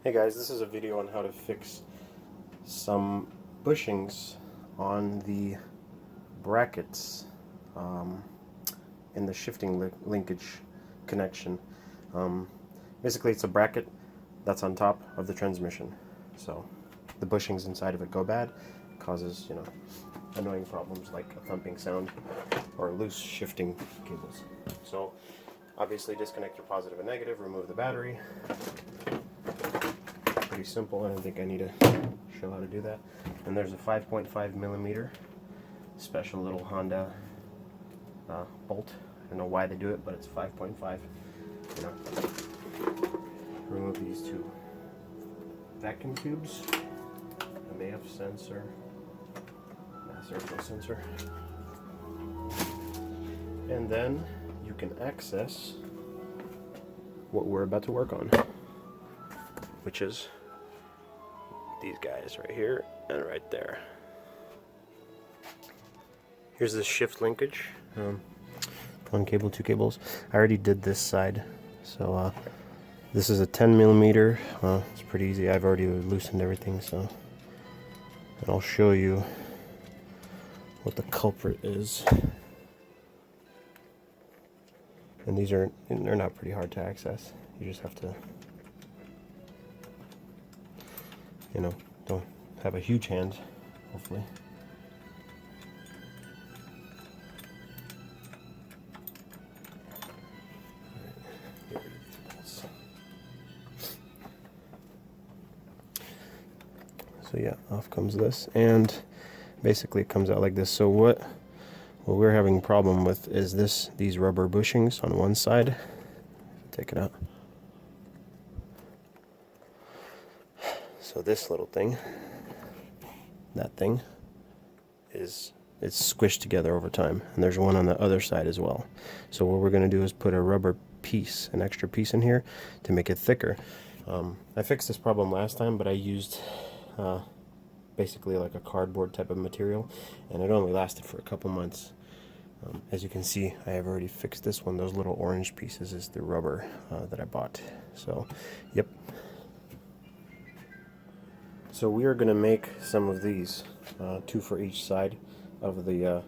Hey guys, this is a video on how to fix some bushings on the brackets in the shifting linkage connection. Basically it's a bracket that's on top of the transmission. So the bushings inside of it go bad, causes, annoying problems like a thumping sound or loose shifting cables. So obviously disconnect your positive and negative, remove the battery. Pretty simple. I don't think I need to show how to do that. And there's a 5.5 millimeter special little Honda bolt. I don't know why they do it, but it's 5.5. Remove these two vacuum tubes, an AF sensor, mass airflow sensor, and then you can access what we're about to work on, which is these guys right here and right there. Here's the shift linkage. One cable, two cables. I already did this side, so this is a 10 millimeter. It's pretty easy. I've already loosened everything, so and I'll show you what the culprit is. And they're not pretty hard to access. You just have to, don't have a huge hand, hopefully. So yeah, off comes this, and basically it comes out like this. So what we're having a problem with is these rubber bushings on one side. Take it out. So this little thing, that thing, it's squished together over time, and there's one on the other side as well. So what we're going to do is put a rubber piece, an extra piece in here to make it thicker. I fixed this problem last time, but I used basically like a cardboard type of material, and it only lasted for a couple months. As you can see, I have already fixed this one. Those little orange pieces is the rubber that I bought. So, yep. So we are going to make some of these, two for each side of the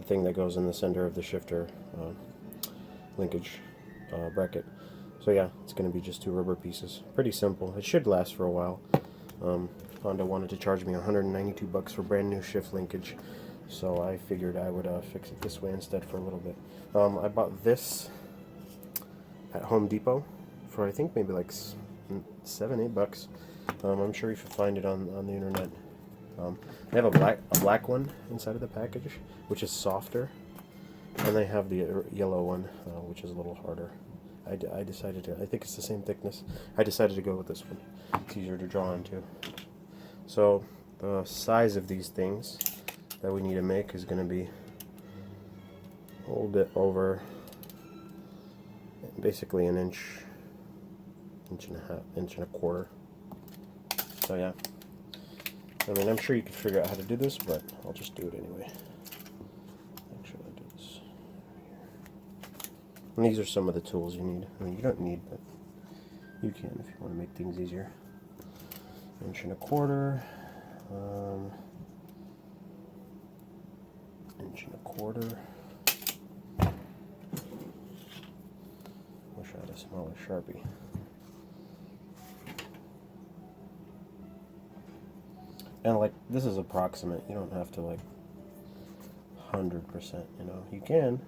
thing that goes in the center of the shifter linkage bracket. So yeah, it's going to be just two rubber pieces. Pretty simple. It should last for a while. Honda wanted to charge me $192 for brand new shift linkage, so I figured I would fix it this way instead for a little bit. I bought this at Home Depot for I think maybe like $7-8. I'm sure you can find it on the internet. They have a black one inside of the package, which is softer, and they have the yellow one, which is a little harder. I decided to, I think it's the same thickness. I decided to go with this one. It's easier to draw onto. So the size of these things that we need to make is going to be a little bit over, basically an inch and a half, inch and a quarter. So yeah, I mean, I'm sure you can figure out how to do this, but I'll just do it anyway. Actually, I'll do this right here. And these are some of the tools you need. I mean, you don't need, but you can if you want to make things easier. Inch and a quarter, inch and a quarter. Wish I had a smaller Sharpie. And like, this is approximate. You don't have to like 100%, you can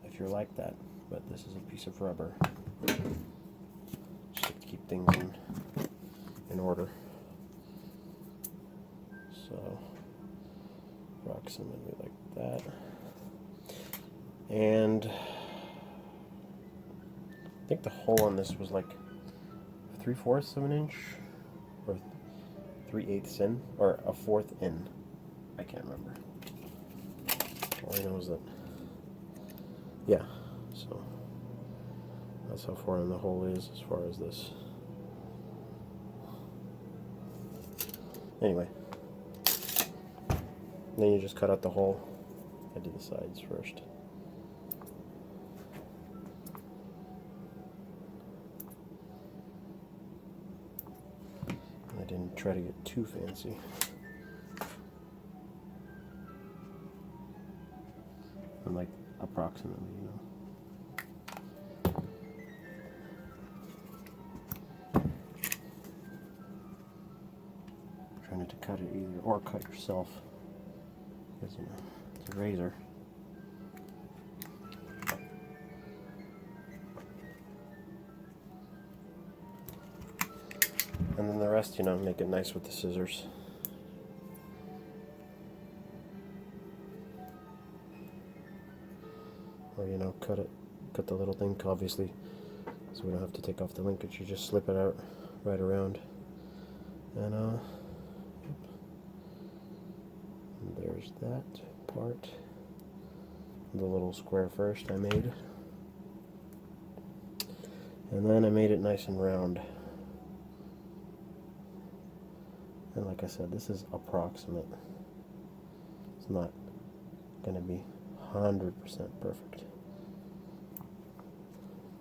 if you're like that, but this is a piece of rubber just to keep things in order. So approximately like that, and I think the hole on this was like 3/4 of an inch or 3/8 in, or a 1/4 in. I can't remember. All I know is that, yeah, so that's how far in the hole is as far as this. Anyway, then you just cut out the hole. I did the sides first. didn't try to get too fancy. I'm like approximately, you know. Trying to cut it either, or cut yourself, because you know it's a razor. And then the rest, you know, make it nice with the scissors. Or, you know, cut the little thing, obviously, so we don't have to take off the linkage. You just slip it out right around. And, there's that part. The little square first I made. And then I made it nice and round. And like I said, this is approximate. It's not going to be 100% perfect.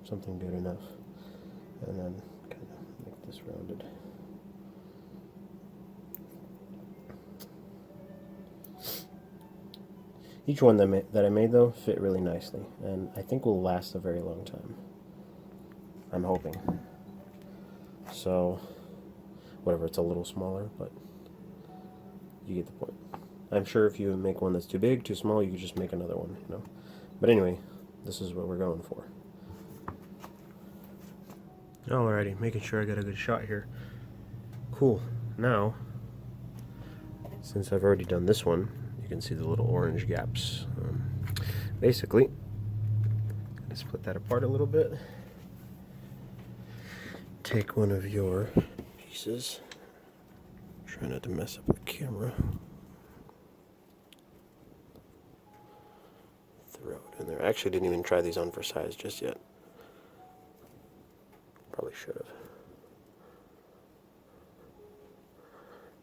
Something good enough. And then kind of make this rounded. Each one that I made though fit really nicely, and I think will last a very long time. I'm hoping. So, whatever, it's a little smaller, but you get the point. I'm sure if you make one that's too big, too small, you could just make another one, you know. But anyway, this is what we're going for. Alrighty, making sure I got a good shot here. Cool. Now, since I've already done this one, you can see the little orange gaps. Basically, let's split that apart a little bit. Take one of your pieces. Try not to mess up the camera. Throw it in there. I actually didn't even try these on for size just yet. Probably should have.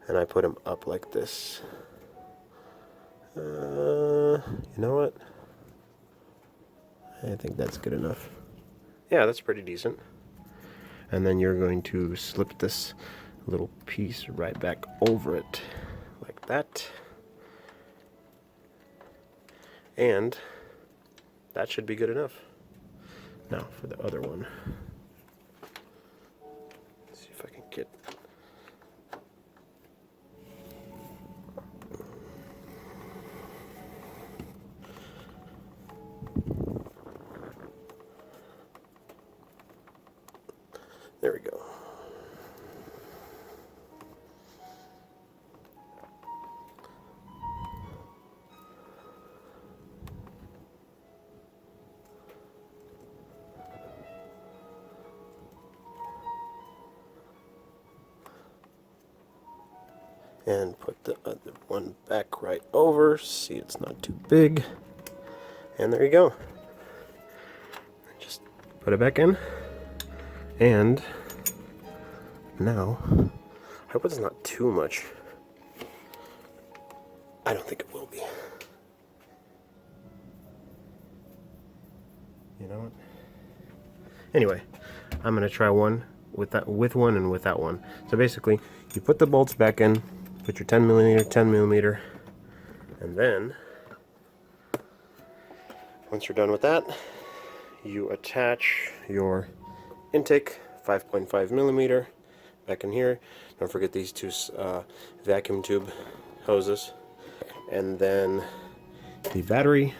And I put them up like this. You know what? I think that's good enough. Yeah, that's pretty decent. And then you're going to slip this little piece right back over it, like that. And that should be good enough. Now for the other one. Let's see if I can get... There we go. And put the other one back right over. See, it's not too big. And there you go. Just put it back in. And now, I hope it's not too much. I don't think it will be. You know what? Anyway, I'm gonna try one with one and without one. So basically, you put the bolts back in, put your 10mm, and then once you're done with that, you attach your intake 5.5mm back in here. Don't forget these two vacuum tube hoses, and then the battery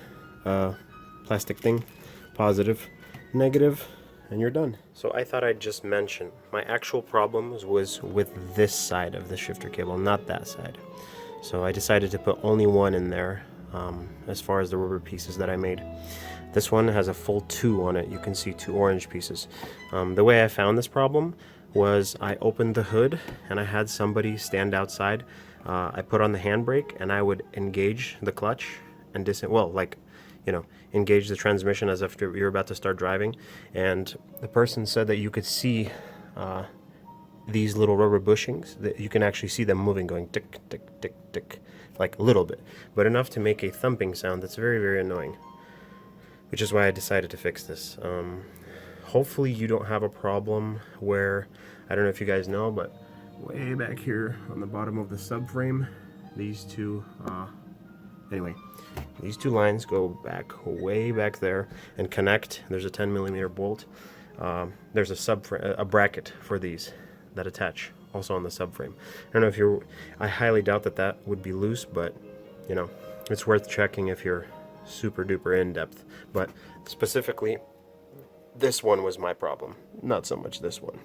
plastic thing, positive, negative, and you're done. So I thought I'd just mention my actual problem was with this side of the shifter cable, not that side. So I decided to put only one in there as far as the rubber pieces that I made. This one has a full 2 on it. You can see 2 orange pieces. The way I found this problem was I opened the hood and I had somebody stand outside. I put on the handbrake and I would engage the clutch and engage the transmission as if you're about to start driving. And the person said that you could see these little rubber bushings, that you can actually see them moving, going tick, tick, tick, tick, like a little bit, but enough to make a thumping sound that's very, very annoying. Which is why I decided to fix this. Hopefully you don't have a problem where, I don't know if you guys know, but way back here on the bottom of the subframe. These two, anyway, these two lines go back way back there and connect. There's a 10mm bolt. There's a bracket for these that attach also on the subframe. I don't know if you're, I highly doubt that that would be loose, but you know, it's worth checking if you're super duper in depth. But specifically, this one was my problem, not so much this one.